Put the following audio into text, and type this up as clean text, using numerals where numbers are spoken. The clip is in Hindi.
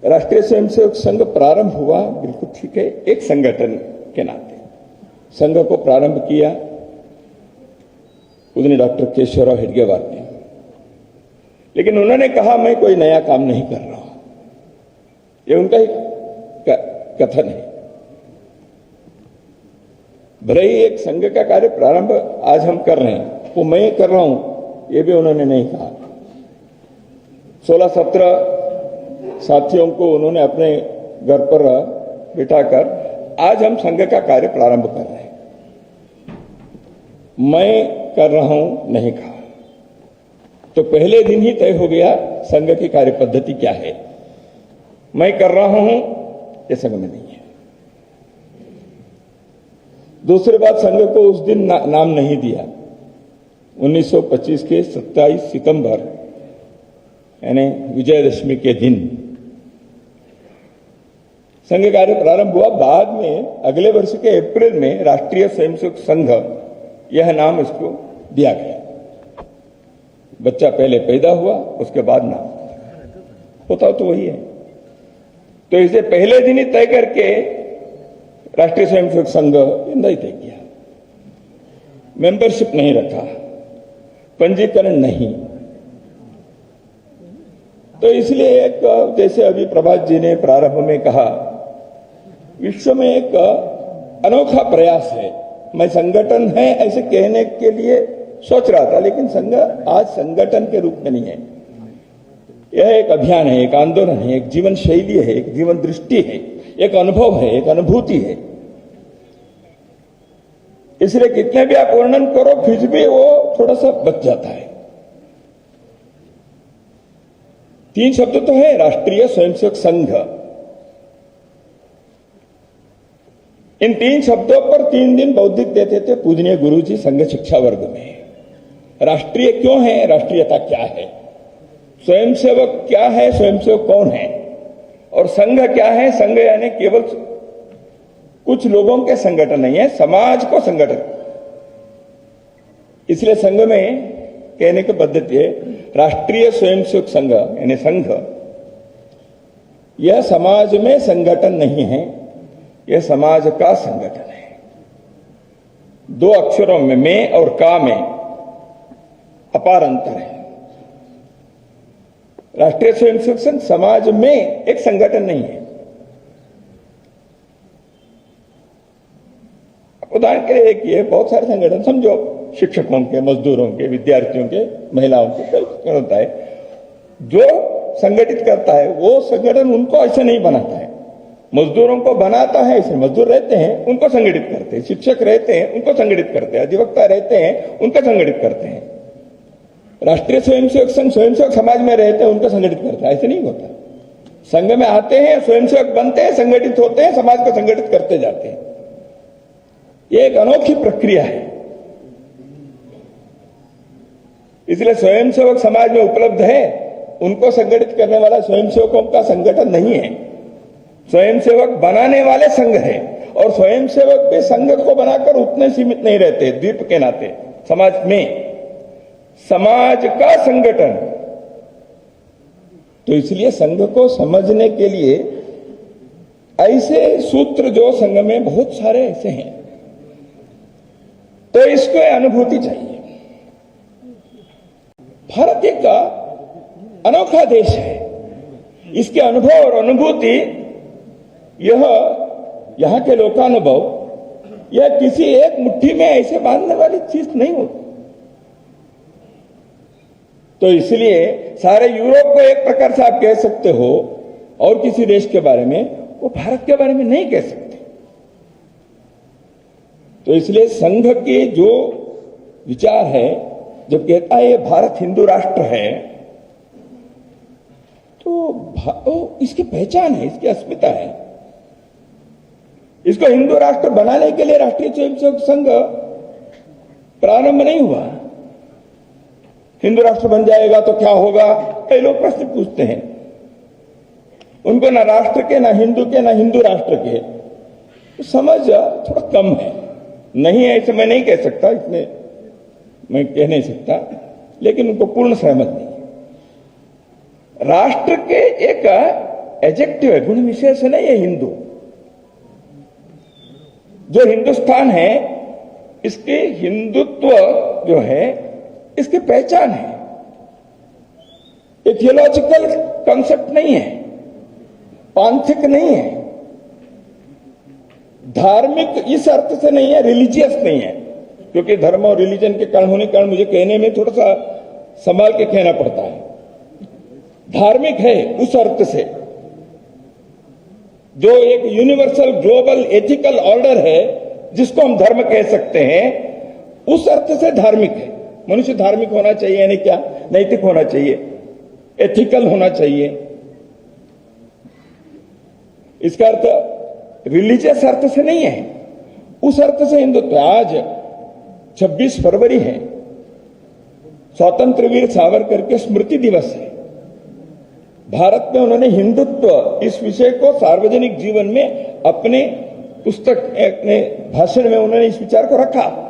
राष्ट्रीय स्वयंसेवक संघ प्रारंभ हुआ, बिल्कुल ठीक है, एक संगठन के नाते संघ को प्रारंभ किया पूजनीय डॉक्टर केशवराव हेडगेवार ने। लेकिन उन्होंने कहा मैं कोई नया काम नहीं कर रहा हूं, ये उनका ही कथन है। भले ही एक संघ का कार्य प्रारंभ आज हम कर रहे हैं, वो मैं कर रहा हूं, ये भी उन्होंने नहीं कहा। 16-17 साथियों को उन्होंने अपने घर पर बिठाकर आज हम संघ का कार्य प्रारंभ कर रहे हैं, मैं कर रहा हूं नहीं कहा। तो पहले दिन ही तय हो गया संघ की कार्य पद्धति क्या है। मैं कर रहा हूं ये संघ में नहीं है। दूसरी बात, संघ को उस दिन नाम नहीं दिया। 1925 के 27 सितंबर यानी विजयदशमी के दिन संघ कार्य प्रारंभ हुआ। बाद में अगले वर्ष के अप्रैल में राष्ट्रीय स्वयंसेवक संघ यह नाम इसको दिया गया। बच्चा पहले पैदा हुआ, उसके बाद नाम होता तो वही है। तो इसे पहले दिन ही तय करके राष्ट्रीय स्वयंसेवक संघ नहीं तय किया, मेंबरशिप नहीं रखा, पंजीकरण नहीं। तो इसलिए एक, जैसे अभी प्रभात जी ने प्रारंभ में कहा, विश्व में एक अनोखा प्रयास है। मैं संगठन है ऐसे कहने के लिए सोच रहा था, लेकिन संघ आज संगठन के रूप में नहीं है। यह एक अभियान है, एक आंदोलन है, एक जीवन शैली है, एक जीवन दृष्टि है, एक अनुभव है, एक अनुभूति है। इसलिए कितने भी आप वर्णन करो फिर भी वो थोड़ा सा बच जाता है। 3 शब्द तो है, राष्ट्रीय स्वयंसेवक संघ। इन 3 शब्दों पर 3 दिन बौद्धिक देते थे पूजनीय गुरुजी संघ शिक्षा वर्ग में। राष्ट्रीय क्यों है, राष्ट्रीयता क्या है, स्वयंसेवक क्या है, स्वयंसेवक कौन है, और संघ क्या है। संघ यानी केवल कुछ लोगों के संगठन नहीं है, समाज को संगठन। इसलिए संघ में कहने की पद्धति है राष्ट्रीय स्वयंसेवक संघ यानी संघ। यह समाज में संगठन नहीं है, यह समाज का संगठन है। 2 अक्षरों में, मैं और का में अपार अंतर है। राष्ट्रीय स्वयंसेवक संघ समाज में एक संगठन नहीं है। उदाहरण के लिए एक ये बहुत सारे संगठन समझो, शिक्षकों के, मजदूरों के, विद्यार्थियों के, महिलाओं के होता है। जो संगठित करता है वो संगठन उनको ऐसे नहीं बनाता है। मजदूरों को बनाता है, ऐसे मजदूर रहते हैं उनको संगठित करते हैं, शिक्षक रहते हैं उनको संगठित करते हैं, अधिवक्ता रहते हैं उनको संगठित करते हैं। राष्ट्रीय स्वयंसेवक संघ स्वयंसेवक समाज में रहते हैं उनको संगठित करता है, ऐसे नहीं होता। संघ में आते हैं, स्वयंसेवक बनते हैं, संगठित होते हैं, समाज को संगठित करते जाते हैं। यह एक अनोखी प्रक्रिया है। इसलिए स्वयंसेवक समाज में उपलब्ध है, उनको संगठित करने वाला स्वयंसेवकों का संगठन नहीं है, स्वयंसेवक बनाने वाले संघ है। और स्वयंसेवक भी संघ को बनाकर उतने सीमित नहीं रहते, द्वीप के नाते समाज में समाज का संगठन। तो इसलिए संघ को समझने के लिए ऐसे सूत्र जो संघ में बहुत सारे ऐसे हैं, तो इसको अनुभूति चाहिए। भारत एक अनोखा देश है, इसके अनुभव और अनुभूति, यह यहां के लोकानुभव, यह किसी एक मुट्ठी में ऐसे बांधने वाली चीज नहीं होती। तो इसलिए सारे यूरोप को एक प्रकार से आप कह सकते हो, और किसी देश के बारे में, वो भारत के बारे में नहीं कह सकते। तो इसलिए संघ के जो विचार है, जब कहता है ये भारत हिंदू राष्ट्र है, तो इसकी पहचान है, इसकी अस्मिता है। इसको हिंदू राष्ट्र बनाने के लिए राष्ट्रीय स्वयंसेवक संघ प्रारंभ नहीं हुआ। हिंदू राष्ट्र बन जाएगा तो क्या होगा, कई लोग प्रश्न पूछते हैं। उनको ना राष्ट्र के, ना हिंदू के, ना हिंदू राष्ट्र के तो समझ थोड़ा कम है। नहीं है ऐसे मैं नहीं कह सकता, इसमें मैं कह नहीं सकता, लेकिन उनको पूर्ण सहमत नहीं है। राष्ट्र के एक एडजेक्टिव है, गुण विशेष नहीं है हिंदू। जो हिंदुस्तान है, इसके हिंदुत्व जो है, इसकी पहचान है। ये थियोलॉजिकल कॉन्सेप्ट नहीं है, पांथिक नहीं है, धार्मिक इस अर्थ से नहीं है, रिलीजियस नहीं है। क्योंकि धर्म और रिलीजन के कारण होने के कारण मुझे कहने में थोड़ा सा संभाल के कहना पड़ता है। धार्मिक है उस अर्थ से, जो एक यूनिवर्सल ग्लोबल एथिकल ऑर्डर है, जिसको हम धर्म कह सकते हैं, उस अर्थ से धार्मिक है। मनुष्य धार्मिक होना चाहिए, यानी क्या? नैतिक होना चाहिए, एथिकल होना चाहिए। इसका अर्थ रिलीजियस अर्थ से नहीं है, उस अर्थ से हिंदुत्व। आज 26 फरवरी है, स्वतंत्र वीर सावरकर के स्मृति दिवस है। भारत में उन्होंने हिंदुत्व इस विषय को सार्वजनिक जीवन में अपने पुस्तक, अपने भाषण में उन्होंने इस विचार को रखा।